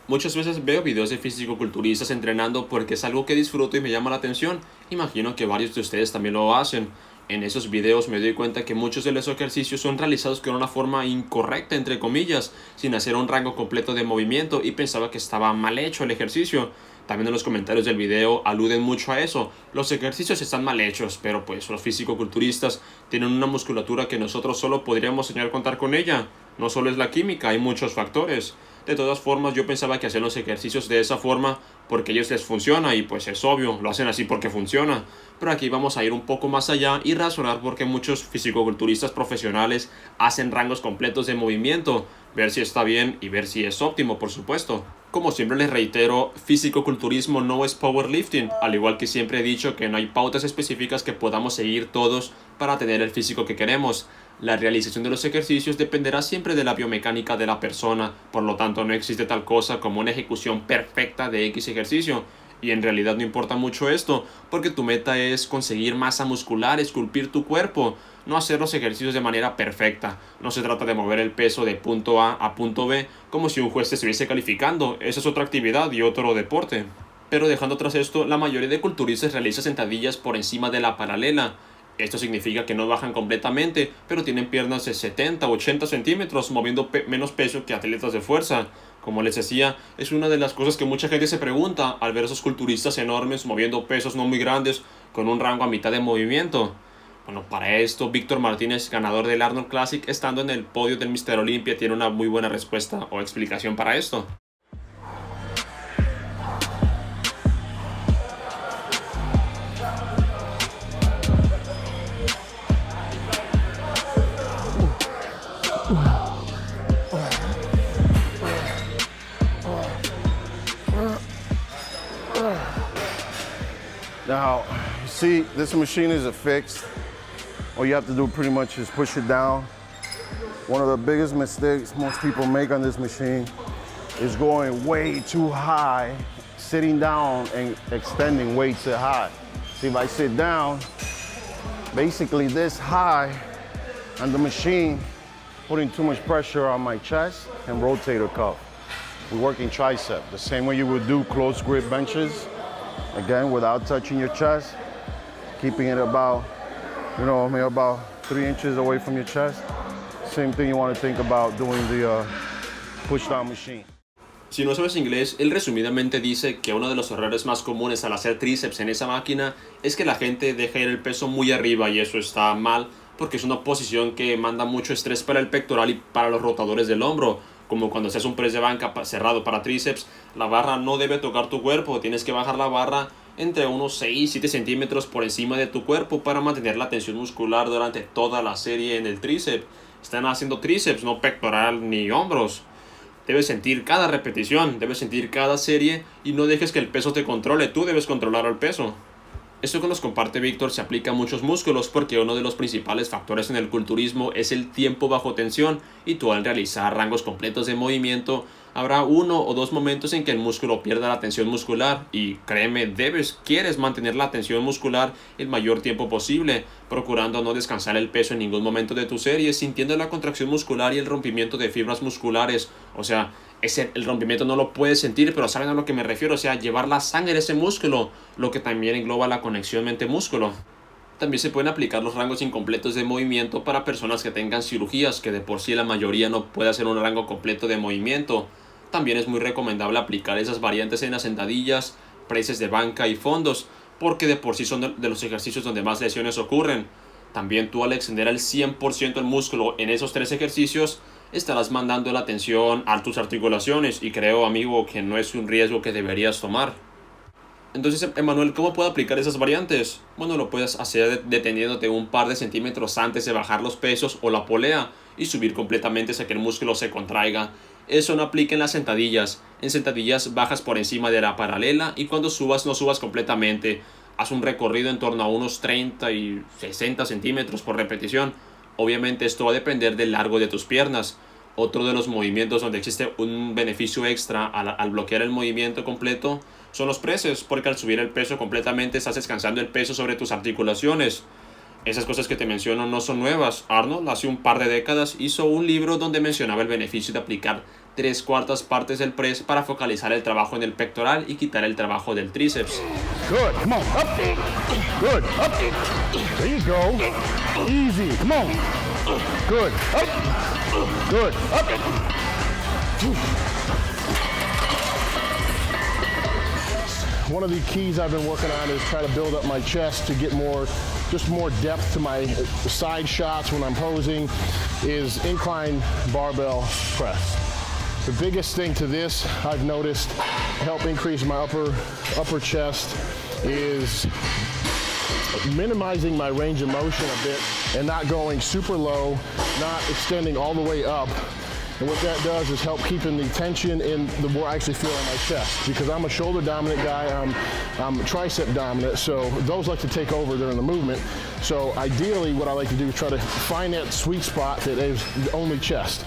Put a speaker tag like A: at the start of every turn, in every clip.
A: Muchas veces veo videos de fisicoculturistas entrenando porque es algo que disfruto y me llama la atención. Imagino que varios de ustedes también lo hacen. En esos videos me doy cuenta que muchos de los ejercicios son realizados con una forma incorrecta, entre comillas, sin hacer un rango completo de movimiento y pensaba que estaba mal hecho el ejercicio. También en los comentarios del video aluden mucho a eso. Los ejercicios están mal hechos, pero pues los fisicoculturistas tienen una musculatura que nosotros solo podríamos soñar contar con ella. No solo es la química, hay muchos factores. De todas formas, yo pensaba que hacían los ejercicios de esa forma porque a ellos les funciona y pues es obvio, lo hacen así porque funciona. Pero aquí vamos a ir un poco más allá y razonar por qué muchos fisicoculturistas profesionales hacen rangos completos de movimiento, ver si está bien y ver si es óptimo, por supuesto. Como siempre les reitero, fisicoculturismo no es powerlifting, al igual que siempre he dicho que no hay pautas específicas que podamos seguir todos para tener el físico que queremos. La realización de los ejercicios dependerá siempre de la biomecánica de la persona, por lo tanto no existe tal cosa como una ejecución perfecta de X ejercicio. Y en realidad no importa mucho esto, porque tu meta es conseguir masa muscular, esculpir tu cuerpo, no hacer los ejercicios de manera perfecta. No se trata de mover el peso de punto A punto B como si un juez te estuviese calificando. Esa es otra actividad y otro deporte. Pero dejando atrás esto, la mayoría de culturistas realiza sentadillas por encima de la paralela. Esto significa que no bajan completamente, pero tienen piernas de 70 o 80 centímetros, moviendo menos peso que atletas de fuerza. Como les decía, es una de las cosas que mucha gente se pregunta al ver a esos culturistas enormes moviendo pesos no muy grandes con un rango a mitad de movimiento. Bueno, para esto, Víctor Martinez, ganador del Arnold Classic, estando en el podio del Mr. Olympia, tiene una muy buena respuesta o explicación para esto.
B: Now, you see, this machine is fixed. All you have to do pretty much is push it down. One of the biggest mistakes most people make on this machine is going way too high, sitting down and extending way too high. See, if I sit down, basically this high on the machine, putting too much pressure on my chest and rotator cuff. We're working tricep, the same way you would do close grip benches. Again, without touching your chest, keeping it about, maybe about 3 inches away from your chest. Same thing you want to think about doing the push-down machine.
A: Si no sabes inglés, él resumidamente dice que uno de los errores más comunes al hacer tríceps en esa máquina es que la gente deja ir el peso muy arriba y eso está mal porque es una posición que manda mucho estrés para el pectoral y para los rotadores del hombro. Como cuando haces un press de banca cerrado para tríceps, la barra no debe tocar tu cuerpo, tienes que bajar la barra entre unos 6-7 centímetros por encima de tu cuerpo para mantener la tensión muscular durante toda la serie en el tríceps. Están haciendo tríceps, no pectoral ni hombros. Debes sentir cada repetición, debes sentir cada serie y no dejes que el peso te controle, tú debes controlar al peso. Esto que nos comparte Víctor se aplica a muchos músculos porque uno de los principales factores en el culturismo es el tiempo bajo tensión y tú al realizar rangos completos de movimiento habrá 1 o 2 momentos en que el músculo pierda la tensión muscular y créeme, quieres mantener la tensión muscular el mayor tiempo posible, procurando no descansar el peso en ningún momento de tu serie, sintiendo la contracción muscular y el rompimiento de fibras musculares, o sea, el rompimiento no lo puedes sentir, pero saben a lo que me refiero, o sea, llevar la sangre a ese músculo, lo que también engloba la conexión mente-músculo. También se pueden aplicar los rangos incompletos de movimiento para personas que tengan cirugías, que de por sí la mayoría no puede hacer un rango completo de movimiento. También es muy recomendable aplicar esas variantes en las sentadillas, presses de banca y fondos, porque de por sí son de los ejercicios donde más lesiones ocurren. También tú al extender al 100% el músculo en esos 3 ejercicios, estarás mandando la atención a tus articulaciones y creo, amigo, que no es un riesgo que deberías tomar. Entonces, Emanuel, ¿cómo puedo aplicar esas variantes? Bueno, lo puedes hacer deteniéndote un par de centímetros antes de bajar los pesos o la polea y subir completamente hasta que el músculo se contraiga. Eso no aplica en las sentadillas. En sentadillas bajas por encima de la paralela y cuando subas no subas completamente. Haz un recorrido en torno a unos 30 y 60 centímetros por repetición. Obviamente esto va a depender del largo de tus piernas. Otro de los movimientos donde existe un beneficio extra al bloquear el movimiento completo son los presses, porque al subir el peso completamente estás descansando el peso sobre tus articulaciones. Esas cosas que te menciono no son nuevas. Arnold hace un par de décadas hizo un libro donde mencionaba el beneficio de aplicar 3/4 partes del press para focalizar el trabajo en el pectoral y quitar el trabajo del tríceps.
B: Good, come on, up. Good, up. There you go. Easy, come on. Good, up. Good, up. One of the keys I've been working on is try to build up my chest to get more depth to my side shots when I'm posing, is incline barbell press. The biggest thing to this I've noticed help increase my upper chest is minimizing my range of motion a bit and not going super low, not extending all the way up. And what that does is help keeping the tension in the more I actually feel on my chest, because I'm a shoulder dominant guy, I'm tricep dominant, so those like to take over during the movement. So ideally what I like to do is try to find that sweet spot that is only chest.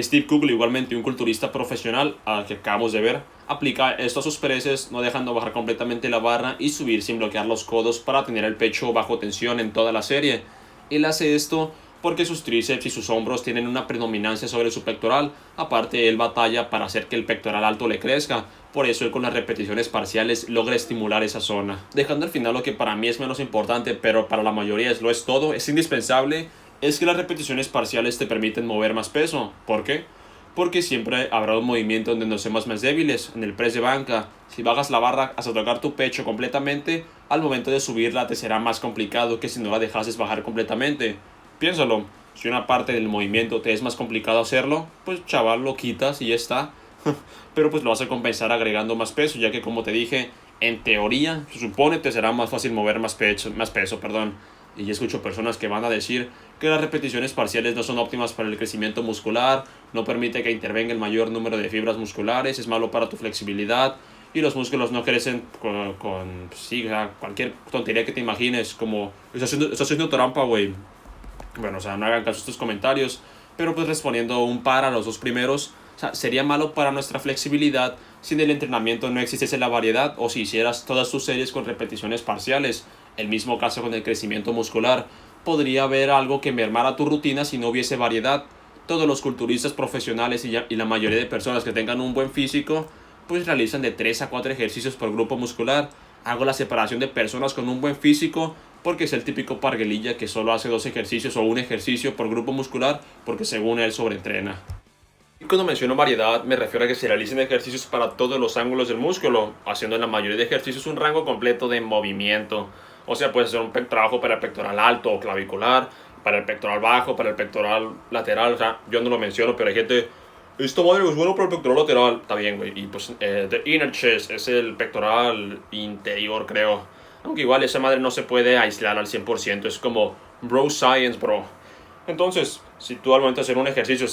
A: Steve KUCLO, igualmente un culturista profesional al que acabamos de ver, aplica esto a sus presses, no dejando bajar completamente la barra y subir sin bloquear los codos para tener el pecho bajo tensión en toda la serie. Él hace esto porque sus tríceps y sus hombros tienen una predominancia sobre su pectoral. Aparte, él batalla para hacer que el pectoral alto le crezca. Por eso él con las repeticiones parciales logra estimular esa zona. Dejando al final lo que para mí es menos importante, pero para la mayoría lo es todo, es indispensable, es que las repeticiones parciales te permiten mover más peso. ¿Por qué? Porque siempre habrá un movimiento donde nos seamos más débiles. En el press de banca, si bajas la barra hasta tocar tu pecho completamente, al momento de subirla te será más complicado que si no la dejases bajar completamente. Piénsalo, si una parte del movimiento te es más complicado hacerlo, pues chaval, lo quitas y ya está. Pero pues lo vas a compensar agregando más peso, ya que como te dije, en teoría, se supone te será más fácil mover más peso. Y yo escucho personas que van a decir que las repeticiones parciales no son óptimas para el crecimiento muscular, no permite que intervenga el mayor número de fibras musculares, es malo para tu flexibilidad y los músculos no crecen sí, cualquier tontería que te imagines, como estás haciendo trampa, güey. Bueno, o sea, no hagan caso a estos comentarios, pero pues respondiendo un par a los dos primeros, o sea, sería malo para nuestra flexibilidad si en el entrenamiento no existiese la variedad o si hicieras todas tus series con repeticiones parciales. El mismo caso con el crecimiento muscular. Podría haber algo que mermara tu rutina si no hubiese variedad. Todos los culturistas profesionales y la mayoría de personas que tengan un buen físico, pues realizan de 3 a 4 ejercicios por grupo muscular. Hago la separación de personas con un buen físico porque es el típico parguelilla que solo hace 2 ejercicios o un ejercicio por grupo muscular porque según él sobreentrena. Y cuando menciono variedad me refiero a que se realicen ejercicios para todos los ángulos del músculo, haciendo en la mayoría de ejercicios un rango completo de movimiento. O sea, puedes hacer un trabajo para el pectoral alto o clavicular, para el pectoral bajo, para el pectoral lateral. O sea, yo no lo menciono, pero hay gente, esta madre es bueno para el pectoral lateral. Está bien, güey. Y pues, the inner chest es el pectoral interior, creo. Aunque igual esa madre no se puede aislar al 100%. Es como bro science, bro. Entonces, si tú al momento de hacer un ejercicio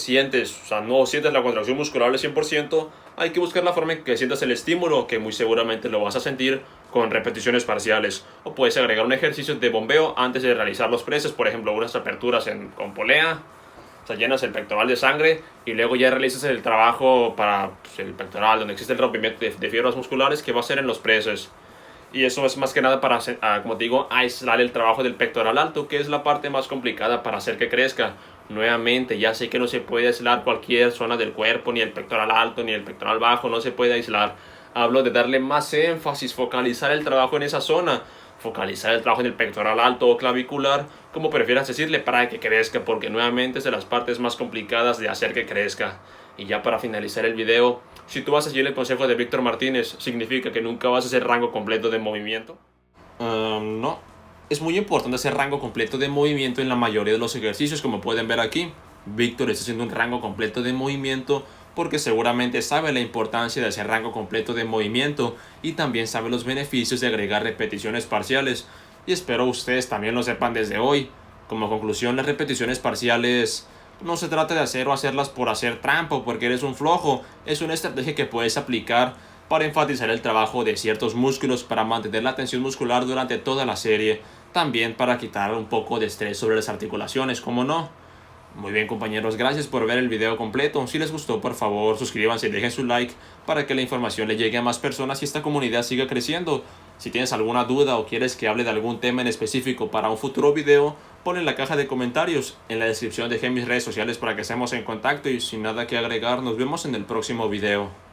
A: no sientes la contracción muscular al 100%, hay que buscar la forma en que sientas el estímulo, que muy seguramente lo vas a sentir con repeticiones parciales. O puedes agregar un ejercicio de bombeo antes de realizar los presses, por ejemplo, unas aperturas con polea. O sea, llenas el pectoral de sangre y luego ya realizas el trabajo para el pectoral, donde existe el rompimiento de fibras musculares, que va a ser en los presses. Y eso es más que nada para, como te digo, aislar el trabajo del pectoral alto, que es la parte más complicada para hacer que crezca. Nuevamente, ya sé que no se puede aislar cualquier zona del cuerpo, ni el pectoral alto, ni el pectoral bajo, no se puede aislar. Hablo de darle más énfasis, focalizar el trabajo en esa zona, focalizar el trabajo en el pectoral alto o clavicular, como prefieras decirle, para que crezca, porque nuevamente es de las partes más complicadas de hacer que crezca. Y ya para finalizar el video, si tú vas a seguir el consejo de Víctor Martínez, ¿significa que nunca vas a hacer rango completo de movimiento? No. Es muy importante hacer rango completo de movimiento en la mayoría de los ejercicios, como pueden ver aquí. Víctor está haciendo un rango completo de movimiento porque seguramente sabe la importancia de hacer rango completo de movimiento y también sabe los beneficios de agregar repeticiones parciales. Y espero ustedes también lo sepan desde hoy. Como conclusión, las repeticiones parciales no se trata de hacer o hacerlas por hacer trampa o porque eres un flojo. Es una estrategia que puedes aplicar para enfatizar el trabajo de ciertos músculos, para mantener la tensión muscular durante toda la serie, también para quitar un poco de estrés sobre las articulaciones, ¿cómo no? Muy bien, compañeros, gracias por ver el video completo. Si les gustó, por favor, suscríbanse y dejen su like para que la información le llegue a más personas y esta comunidad siga creciendo. Si tienes alguna duda o quieres que hable de algún tema en específico para un futuro video, pon en la caja de comentarios. En la descripción dejé mis redes sociales para que estemos en contacto y sin nada que agregar, nos vemos en el próximo video.